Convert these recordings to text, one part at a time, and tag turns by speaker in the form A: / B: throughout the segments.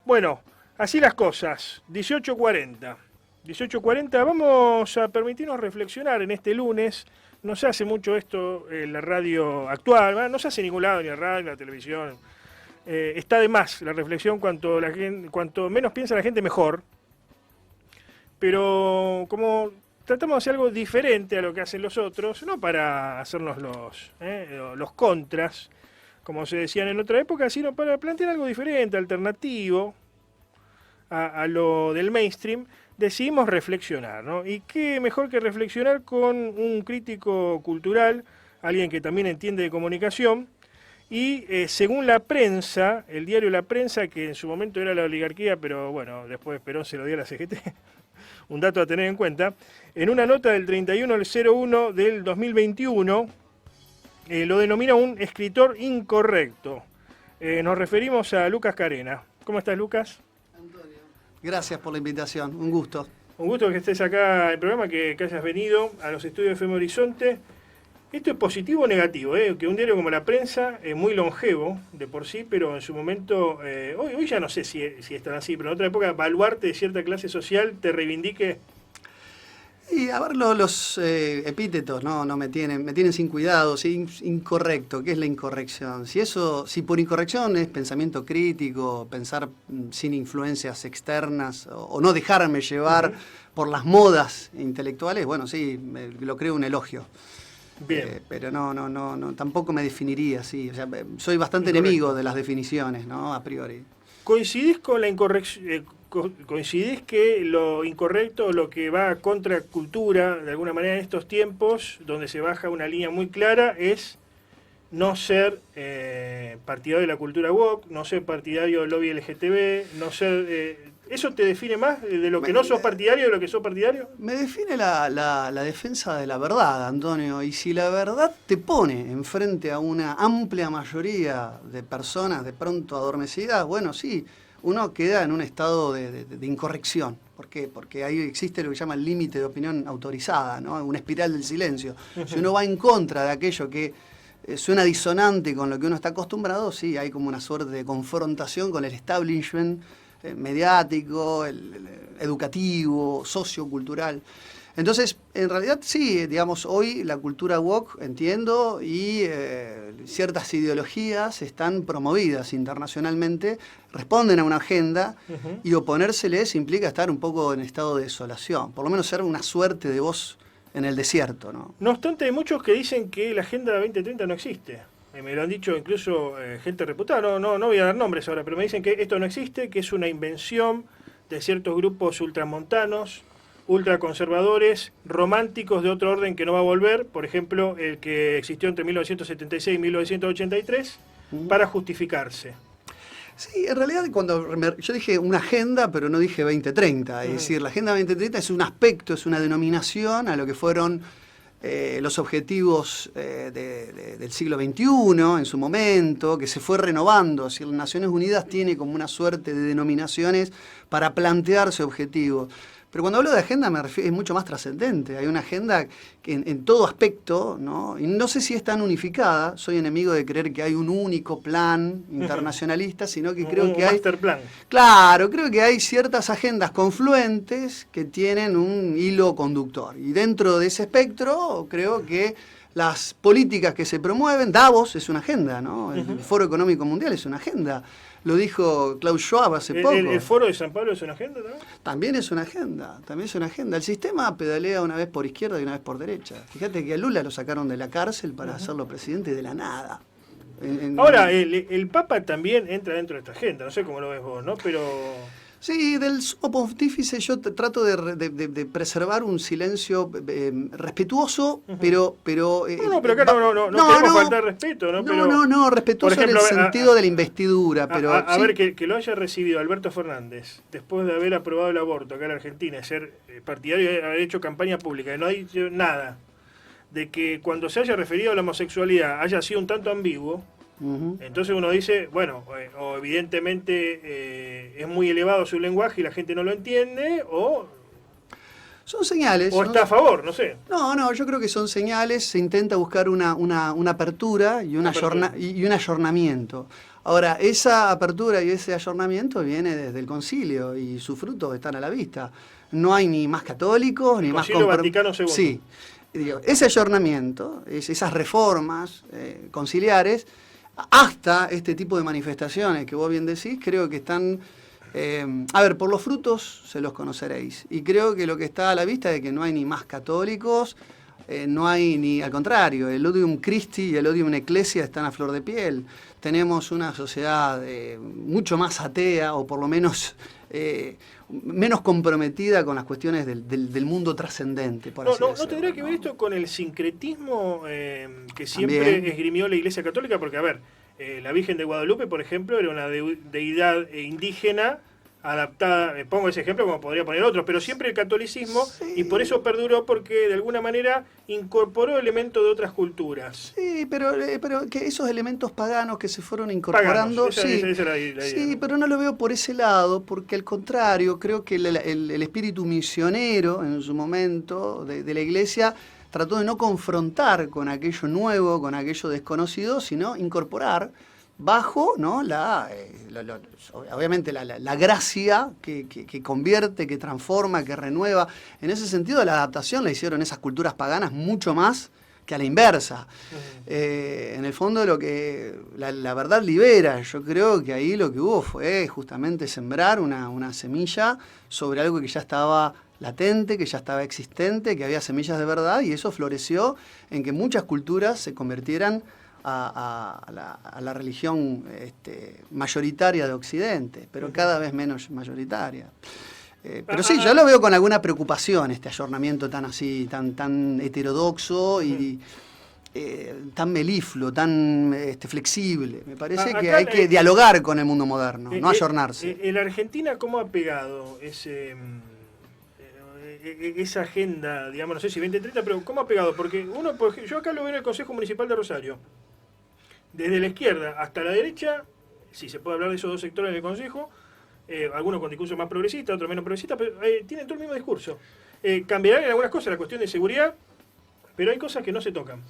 A: Bueno, así las cosas. 18:40. 18:40, vamos a permitirnos reflexionar en este lunes. No se hace mucho esto en la radio actual, ¿verdad? No se hace en ningún lado, ni en la radio, ni en la televisión. Está de más la reflexión, cuanto menos piensa la gente, mejor. Pero como tratamos de hacer algo diferente a lo que hacen los otros, no para hacernos los contras, como se decían en otra época, sino para plantear algo diferente, alternativo a lo del mainstream, decidimos reflexionar, ¿no? Y qué mejor que reflexionar con un crítico cultural, alguien que también entiende de comunicación, y según la prensa, el diario La Prensa, que en su momento era la oligarquía, pero bueno, después Perón se lo dio a la CGT, un dato a tener en cuenta, en una nota del 31/01 del 2021, lo denomina un escritor incorrecto. Nos referimos a Lucas Carena. ¿Cómo estás, Lucas?
B: Gracias por la invitación, un gusto.
A: Un gusto que estés acá en el programa, que hayas venido a los estudios de FM Horizonte. ¿Esto es positivo o negativo? Que un diario como La Prensa es muy longevo de por sí, pero en su momento, hoy ya no sé si es tan así, pero en otra época, baluarte de cierta clase social te reivindique.
B: Y a ver, los epítetos no me tienen sin cuidado. ¿Sí? Incorrecto, ¿qué es la incorrección? Si por incorrección es pensamiento crítico, pensar sin influencias externas o no dejarme llevar por las modas intelectuales, bueno, sí, lo creo un elogio.
A: Bien.
B: Pero no, tampoco me definiría así. O sea, soy bastante enemigo de las definiciones, ¿no? A priori.
A: ¿Coincidís con la incorrección? ¿Coincidís que lo incorrecto, lo que va contra cultura, de alguna manera en estos tiempos, donde se baja una línea muy clara, es no ser partidario de la cultura woke, no ser partidario del lobby LGTB, no ser... ¿Eso te define más de lo que no sos partidario de lo que sos partidario?
B: Me define la defensa de la verdad, Antonio, y si la verdad te pone enfrente a una amplia mayoría de personas de pronto adormecidas, bueno, sí, uno queda en un estado de incorrección. ¿Por qué? Porque ahí existe lo que llama el límite de opinión autorizada, ¿no? Una espiral del silencio. Si uno va en contra de aquello que suena disonante con lo que uno está acostumbrado, sí, hay como una suerte de confrontación con el establishment mediático, el educativo, sociocultural. Entonces, en realidad sí, digamos, hoy la cultura woke, entiendo, y ciertas ideologías están promovidas internacionalmente, responden a una agenda, y oponérseles implica estar un poco en estado de desolación, por lo menos ser una suerte de voz en el desierto, ¿no?
A: No obstante, hay muchos que dicen que la Agenda 2030 no existe. Me lo han dicho incluso gente reputada, no voy a dar nombres ahora, pero me dicen que esto no existe, que es una invención de ciertos grupos ultramontanos, ultraconservadores, románticos de otro orden que no va a volver, por ejemplo, el que existió entre 1976 y 1983, para justificarse.
B: Sí, en realidad yo dije una agenda, pero no dije 2030, es decir, la Agenda 2030 es un aspecto, es una denominación a lo que fueron los objetivos del siglo XXI en su momento, que se fue renovando. Es decir, Naciones Unidas tiene como una suerte de denominaciones para plantearse objetivos. Pero cuando hablo de agenda me refiero, es mucho más trascendente. Hay una agenda que en todo aspecto, ¿no? Y no sé si es tan unificada, soy enemigo de creer que hay un único plan internacionalista, sino que creo que hay...
A: master plan.
B: Claro, creo que hay ciertas agendas confluentes que tienen un hilo conductor. Y dentro de ese espectro creo que las políticas que se promueven, Davos es una agenda, ¿no? El Foro Económico Mundial es una agenda. Lo dijo Klaus Schwab hace poco.
A: ¿El Foro de San Pablo es una agenda también?
B: También es una agenda. El sistema pedalea una vez por izquierda y una vez por derecha. Fíjate que a Lula lo sacaron de la cárcel para hacerlo presidente de la nada.
A: Ahora, el Papa también entra dentro de esta agenda. No sé cómo lo ves vos, ¿no? Pero...
B: Sí, del sumo pontífice yo trato de preservar un silencio respetuoso, pero
A: pero acá no queremos faltar respeto, ¿no?
B: No, respetuoso por ejemplo, en el sentido de la investidura. Pero
A: a ver, que lo haya recibido Alberto Fernández, después de haber aprobado el aborto acá en Argentina, ser partidario y haber hecho campaña pública, no hay nada, de que cuando se haya referido a la homosexualidad haya sido un tanto ambiguo. Entonces uno dice, bueno, o evidentemente es muy elevado su lenguaje y la gente no lo entiende, o
B: son señales.
A: O está a favor, no sé.
B: No, yo creo que son señales, se intenta buscar una apertura y un ayornamiento. Ahora, esa apertura y ese ayornamiento viene desde el concilio y sus frutos están a la vista. No hay ni más católicos, ni más...
A: Concilio Vaticano II.
B: Sí. Digo, ese ayornamiento, esas reformas conciliares, hasta este tipo de manifestaciones que vos bien decís, creo que están... a ver, por los frutos se los conoceréis. Y creo que lo que está a la vista es que no hay ni más católicos, no hay ni, al contrario, el odium Christi y el odium Ecclesia están a flor de piel. Tenemos una sociedad mucho más atea, o por lo menos menos comprometida con las cuestiones del mundo trascendente.
A: No tendría que ver esto con el sincretismo que siempre
B: También
A: esgrimió la Iglesia Católica, porque, a ver, la Virgen de Guadalupe, por ejemplo, era una deidad indígena adaptada, pongo ese ejemplo como podría poner otros, pero siempre el catolicismo,
B: sí,
A: y por eso perduró, porque de alguna manera incorporó elementos de otras culturas.
B: Sí, pero que esos elementos paganos que se fueron incorporando,
A: Paganos, esa es la idea,
B: sí,
A: ¿no?
B: pero no lo veo por ese lado, porque al contrario, creo que el espíritu misionero en su momento de la Iglesia trató de no confrontar con aquello nuevo, con aquello desconocido, sino incorporar bajo, ¿no?, obviamente la gracia que convierte, que transforma, que renueva. En ese sentido, la adaptación la hicieron esas culturas paganas mucho más que a la inversa. En el fondo, lo que la verdad libera. Yo creo que ahí lo que hubo fue justamente sembrar una semilla sobre algo que ya estaba latente, que ya estaba existente, que había semillas de verdad, y eso floreció en que muchas culturas se convirtieran a la religión mayoritaria de Occidente, pero cada vez menos mayoritaria. Pero sí, yo lo veo con alguna preocupación, este ayornamiento tan así, tan heterodoxo y tan melifluo, tan flexible. Me parece que hay que dialogar con el mundo moderno, no ayornarse.
A: ¿En Argentina cómo ha pegado esa agenda, digamos, no sé si 2030, pero cómo ha pegado? Porque yo acá lo veo en el Consejo Municipal de Rosario. Desde la izquierda hasta la derecha, si se puede hablar de esos dos sectores en el Consejo, algunos con discursos más progresistas, otros menos progresistas, pero tienen todo el mismo discurso. Cambiarán en algunas cosas la cuestión de seguridad, pero hay cosas que no se tocan.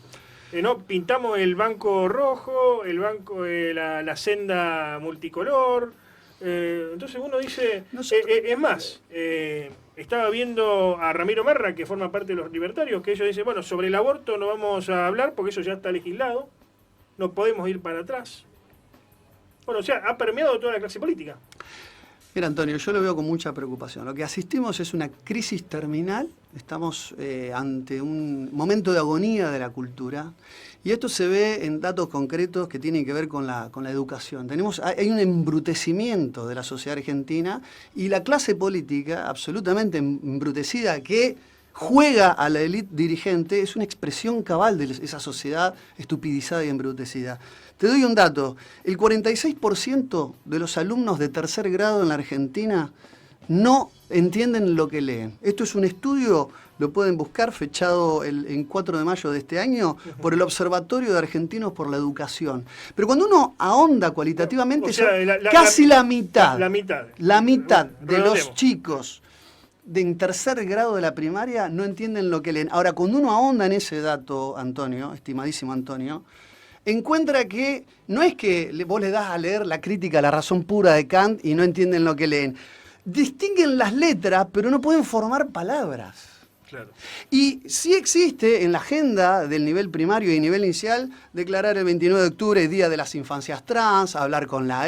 A: ¿No? Pintamos el banco rojo, el banco, la senda multicolor. Entonces uno dice, es más, estaba viendo a Ramiro Marra, que forma parte de los libertarios, que ellos dicen, bueno, sobre el aborto no vamos a hablar porque eso ya está legislado, no podemos ir para atrás. Bueno, o sea, ha permeado toda la clase política.
B: Mira, Antonio, yo lo veo con mucha preocupación. Lo que asistimos es una crisis terminal, estamos ante un momento de agonía de la cultura, y esto se ve en datos concretos que tienen que ver con la educación. Hay un embrutecimiento de la sociedad argentina y la clase política absolutamente embrutecida que juega a la élite dirigente, es una expresión cabal de esa sociedad estupidizada y embrutecida. Te doy un dato, el 46% de los alumnos de tercer grado en la Argentina no entienden lo que leen. Esto es un estudio, lo pueden buscar, fechado en 4 de mayo de este año, por el Observatorio de Argentinos por la Educación. Pero cuando uno ahonda cualitativamente,
A: o sea,
B: casi la mitad de los chicos en tercer grado de la primaria no entienden lo que leen. Ahora, cuando uno ahonda en ese dato, Antonio, estimadísimo Antonio, encuentra que no es que vos le das a leer la crítica a la razón pura de Kant y no entienden lo que leen. Distinguen las letras, pero no pueden formar palabras.
A: Claro.
B: Y sí existe en la agenda del nivel primario y nivel inicial declarar el 29 de octubre Día de las Infancias Trans, hablar con la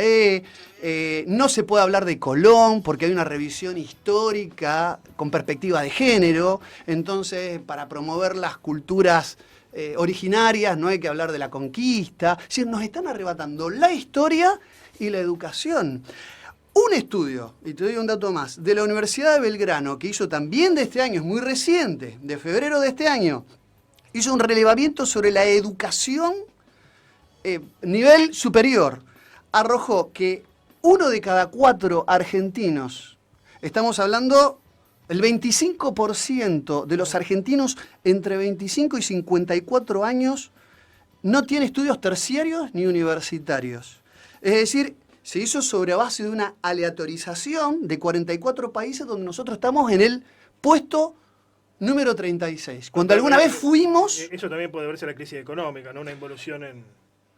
B: no se puede hablar de Colón porque hay una revisión histórica con perspectiva de género, entonces para promover las culturas originarias no hay que hablar de la conquista, es decir, nos están arrebatando la historia y la educación. Un estudio, y te doy un dato más, de la Universidad de Belgrano, que hizo también de este año, es muy reciente, de febrero de este año, hizo un relevamiento sobre la educación nivel superior. Arrojó que 1 de cada 4 argentinos, estamos hablando, el 25% de los argentinos entre 25 y 54 años no tiene estudios terciarios ni universitarios. Es decir, se hizo sobre base de una aleatorización de 44 países donde nosotros estamos en el puesto número 36. Cuando alguna vez fuimos...
A: Eso también puede verse la crisis económica, ¿no? Una involución en...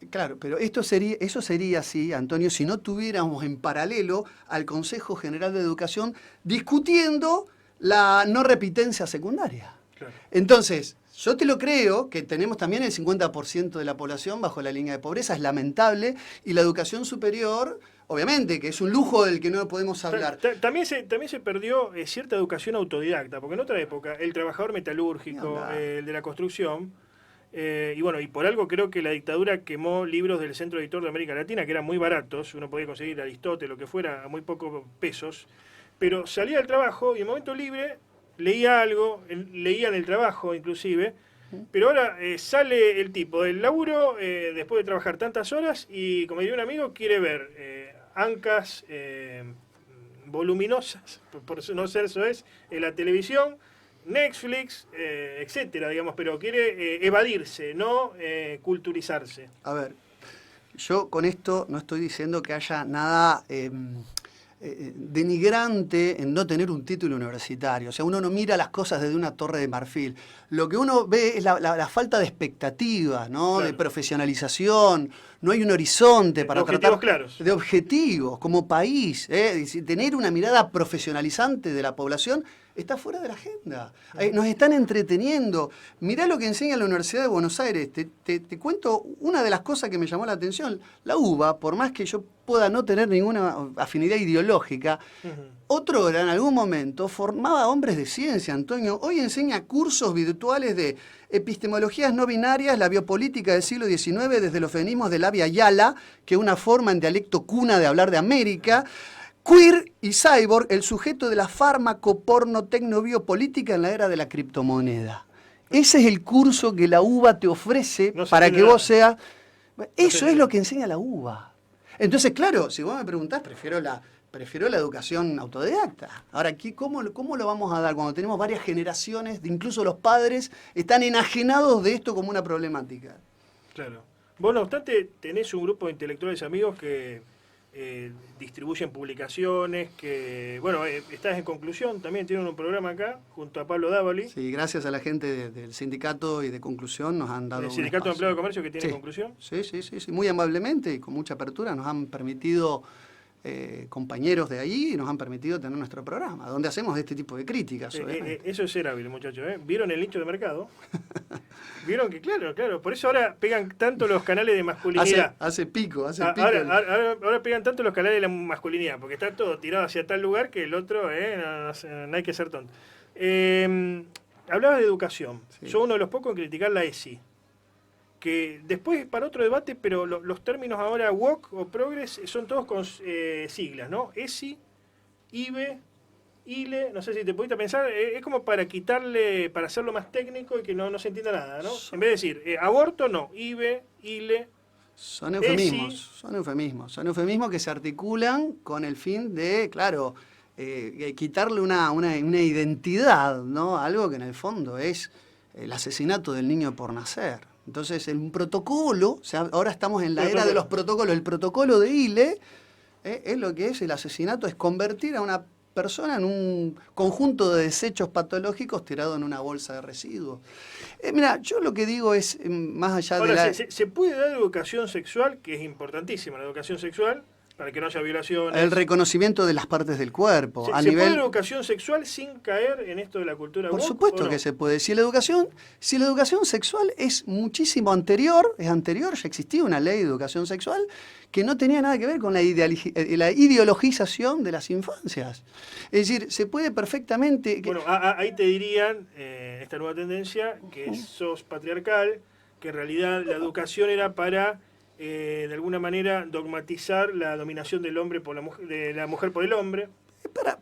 B: Claro, pero eso sería así, Antonio, si no tuviéramos en paralelo al Consejo General de Educación discutiendo la no repitencia secundaria.
A: Claro.
B: Entonces, yo te lo creo, que tenemos también el 50% de la población bajo la línea de pobreza, es lamentable, y la educación superior, obviamente, que es un lujo del que no podemos hablar.
A: También se perdió cierta educación autodidacta, porque en otra época el trabajador metalúrgico, el de la construcción, y bueno, y por algo creo que la dictadura quemó libros del Centro Editor de América Latina, que eran muy baratos, uno podía conseguir Aristóteles, lo que fuera, a muy pocos pesos, pero salía del trabajo y en momento libre leía algo, leía en el trabajo inclusive, pero ahora sale el tipo del laburo después de trabajar tantas horas y, como diría un amigo, quiere ver ancas voluminosas, por no ser eso es, en la televisión, Netflix, etcétera, digamos, pero quiere evadirse, no culturizarse.
B: A ver, yo con esto no estoy diciendo que haya nada denigrante en no tener un título universitario. O sea, uno no mira las cosas desde una torre de marfil. Lo que uno ve es la falta de expectativas, ¿no?
A: Claro.
B: De profesionalización. No hay un horizonte para
A: objetivos
B: tratar
A: claros.
B: de objetivos como país. Tener una mirada profesionalizante de la población está fuera de la agenda. Nos están entreteniendo. Mirá lo que enseña la Universidad de Buenos Aires. Te cuento una de las cosas que me llamó la atención. La UBA, por más que yo pueda no tener ninguna afinidad ideológica, otrora, en algún momento, formaba hombres de ciencia, Antonio. Hoy enseña cursos virtuales de epistemologías no binarias, la biopolítica del siglo XIX, desde los feminismos de Labia Yala, que es una forma en dialecto cuna de hablar de América, Queer y Cyborg, el sujeto de la fármaco-porno-tecno-biopolítica en la era de la criptomoneda. Ese es el curso que la UBA te ofrece para que vos seas... Eso es lo que enseña la UBA. Entonces, claro, si vos me preguntás, prefiero la educación autodidacta. Ahora, aquí, ¿cómo lo vamos a dar cuando tenemos varias generaciones, incluso los padres, están enajenados de esto como una problemática?
A: Claro. Vos, no obstante, tenés un grupo de intelectuales amigos que distribuyen publicaciones, que, bueno, estás en Conclusión, también tienen un programa acá, junto a Pablo Dávali.
B: Sí, gracias a la gente del sindicato y de Conclusión nos han dado
A: el Sindicato de Empleados de Comercio que tiene Conclusión.
B: Sí, muy amablemente y con mucha apertura nos han permitido, compañeros de ahí, nos han permitido tener nuestro programa, donde hacemos este tipo de críticas.
A: Eso es ser hábil, muchachos. ¿Vieron el nicho de mercado? Vieron que, claro, por eso ahora pegan tanto los canales de masculinidad.
B: Hace pico.
A: Ahora pegan tanto los canales de la masculinidad, porque está todo tirado hacia tal lugar que el otro, no hay que ser tonto. Hablabas de educación. Sí. Yo uno de los pocos en criticar la ESI. Que después para otro debate, pero los términos ahora woke o progress son todos con siglas, ¿no? ESI, IBE, ILE, no sé si te pudiste pensar, es como para quitarle, para hacerlo más técnico y que no se entienda nada, ¿no? En vez de decir aborto, no, IBE, ILE.
B: Son eufemismos que se articulan con el fin de, claro, quitarle una identidad, ¿no? Algo que en el fondo es el asesinato del niño por nacer. Entonces, un protocolo, o sea, ahora estamos en la era de los protocolos, el protocolo de ILE es lo que es el asesinato, es convertir a una persona en un conjunto de desechos patológicos tirado en una bolsa de residuos. Mira, yo lo que digo es, más allá de la...
A: ¿Se puede dar educación sexual, que es importantísima la educación sexual, para que no haya violaciones?
B: El reconocimiento de las partes del cuerpo.
A: ¿Se puede dar educación sexual sin caer en esto de la cultura woke?
B: Por supuesto que se puede. Si la educación sexual es muchísimo anterior, ya existía una ley de educación sexual que no tenía nada que ver con la ideologización de las infancias. Es decir, se puede perfectamente...
A: Bueno, ahí te dirían, esta nueva tendencia, que sos patriarcal, que en realidad la educación era para... de alguna manera dogmatizar la dominación del hombre por de la mujer por el hombre.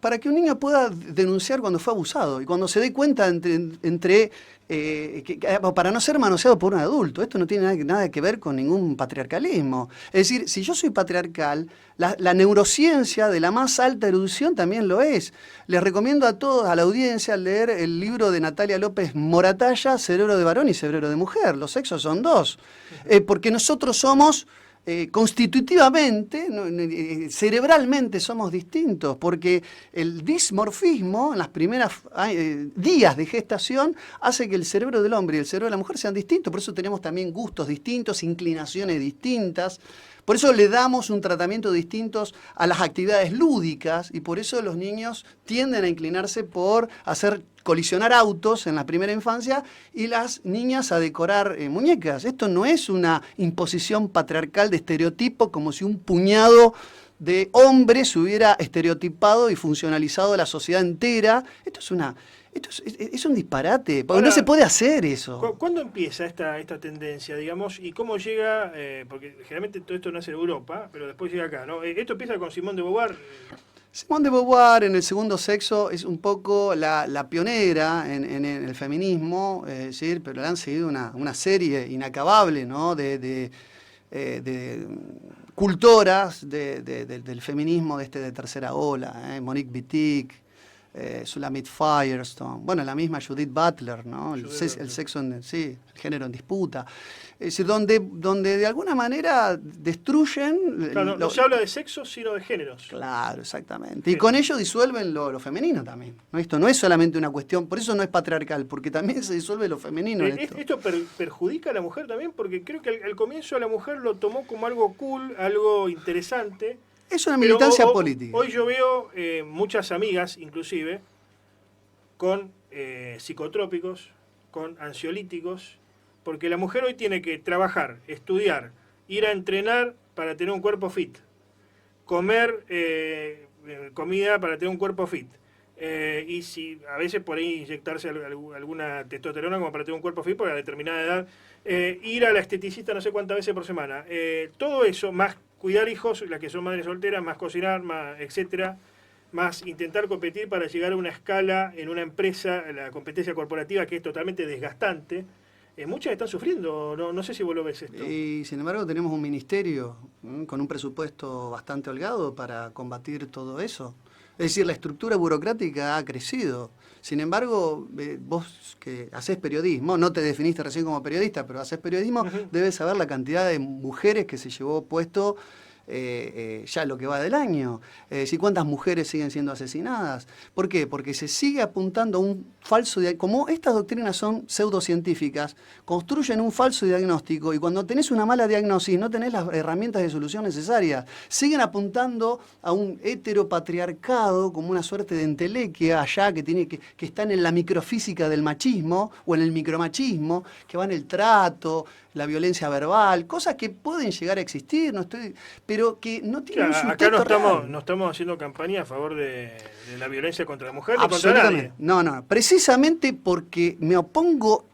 B: Para que un niño pueda denunciar cuando fue abusado y cuando se dé cuenta para no ser manoseado por un adulto. Esto no tiene nada que ver con ningún patriarcalismo. Es decir, si yo soy patriarcal, la neurociencia de la más alta erudición también lo es. Les recomiendo a todos, a la audiencia, leer el libro de Natalia López Moratalla, Cerebro de varón y cerebro de mujer. Los sexos son dos. Porque nosotros somos constitutivamente, cerebralmente somos distintos, porque el dismorfismo en las primeras días de gestación hace que el cerebro del hombre y el cerebro de la mujer sean distintos, por eso tenemos también gustos distintos, inclinaciones distintas, por eso le damos un tratamiento distinto a las actividades lúdicas y por eso los niños tienden a inclinarse por hacer colisionar autos en la primera infancia y las niñas a decorar muñecas. Esto no es una imposición patriarcal de estereotipo como si un puñado de hombres hubiera estereotipado y funcionalizado la sociedad entera. Esto es un disparate, porque ahora, no se puede hacer eso.
A: ¿Cuándo empieza esta tendencia, digamos, y cómo llega? Porque generalmente todo esto nace en Europa, pero después llega acá, ¿no? Esto empieza con Simone de Beauvoir.
B: Simone de Beauvoir en El segundo sexo es un poco la pionera en el feminismo, ¿sí? Pero le han seguido una serie inacabable, ¿no? de cultoras del feminismo de tercera ola, Monique Wittig, Shulamit Firestone, bueno, la misma Judith Butler, ¿no? El sexo, el género en disputa. Es decir, donde de alguna manera destruyen...
A: Claro, no se habla de sexo, sino de géneros.
B: Claro, exactamente. Y con ello disuelven lo femenino también, ¿no? Esto no es solamente una cuestión, por eso no es patriarcal, porque también se disuelve lo femenino.
A: ¿Esto perjudica a la mujer también? Porque creo que al comienzo la mujer lo tomó como algo cool, algo interesante.
B: Es una militancia política.
A: Hoy yo veo muchas amigas, inclusive, con psicotrópicos, con ansiolíticos, porque la mujer hoy tiene que trabajar, estudiar, ir a entrenar para tener un cuerpo fit, comer comida para tener un cuerpo fit, y si a veces por ahí inyectarse alguna testosterona como para tener un cuerpo fit porque a determinada edad, ir a la esteticista no sé cuántas veces por semana, todo eso, más cuidar hijos, las que son madres solteras, más cocinar, más etcétera, más intentar competir para llegar a una escala en una empresa, la competencia corporativa que es totalmente desgastante. Muchas están sufriendo, no sé si vos lo ves esto.
B: Y sin embargo tenemos un ministerio con un presupuesto bastante holgado para combatir todo eso. Es decir, la estructura burocrática ha crecido. Sin embargo, vos que hacés periodismo, no te definiste recién como periodista, pero hacés periodismo, debes saber la cantidad de mujeres que se llevó puesto ya lo que va del año. Si cuántas mujeres siguen siendo asesinadas. ¿Por qué? Porque se sigue apuntando a un falso diagnóstico. Como estas doctrinas son pseudocientíficas, construyen un falso diagnóstico y cuando tenés una mala diagnosis no tenés las herramientas de solución necesarias. Siguen apuntando a un heteropatriarcado como una suerte de entelequia allá que están en la microfísica del machismo o en el micromachismo, que va en el trato, la violencia verbal, cosas que pueden llegar a existir, pero que no tienen un sustento
A: acá no estamos haciendo campaña a favor de la violencia contra la mujer ni contra nadie.
B: No, precisamente porque me opongo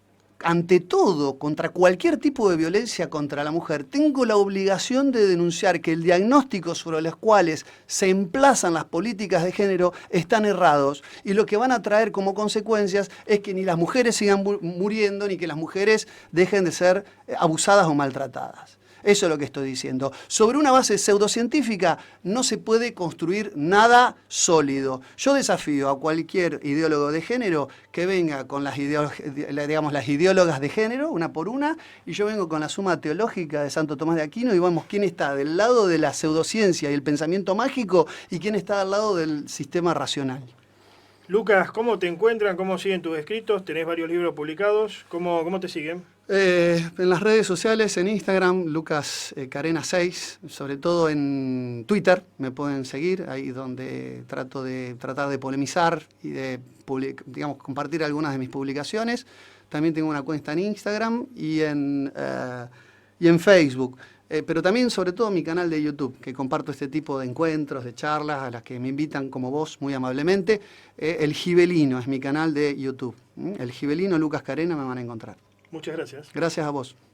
B: ante todo contra cualquier tipo de violencia contra la mujer, tengo la obligación de denunciar que el diagnóstico sobre los cuales se emplazan las políticas de género están errados y lo que van a traer como consecuencias es que ni las mujeres sigan muriendo ni que las mujeres dejen de ser abusadas o maltratadas. Eso es lo que estoy diciendo. Sobre una base pseudocientífica no se puede construir nada sólido. Yo desafío a cualquier ideólogo de género que venga con las ideólogas de género, una por una, y yo vengo con la Suma Teológica de Santo Tomás de Aquino y vamos quién está del lado de la pseudociencia y el pensamiento mágico y quién está al lado del sistema racional.
A: Lucas, ¿cómo te encuentran? ¿Cómo siguen tus escritos? Tenés varios libros publicados. ¿Cómo te siguen?
B: En las redes sociales, en Instagram, Lucas Carena 6, sobre todo en Twitter, me pueden seguir, ahí donde tratar de polemizar y de compartir algunas de mis publicaciones. También tengo una cuenta en Instagram y en Facebook. Pero también, sobre todo, mi canal de YouTube, que comparto este tipo de encuentros, de charlas, a las que me invitan como vos muy amablemente. El Gibelino es mi canal de YouTube. El Gibelino Lucas Carena me van a encontrar.
A: Muchas gracias.
B: Gracias a vos.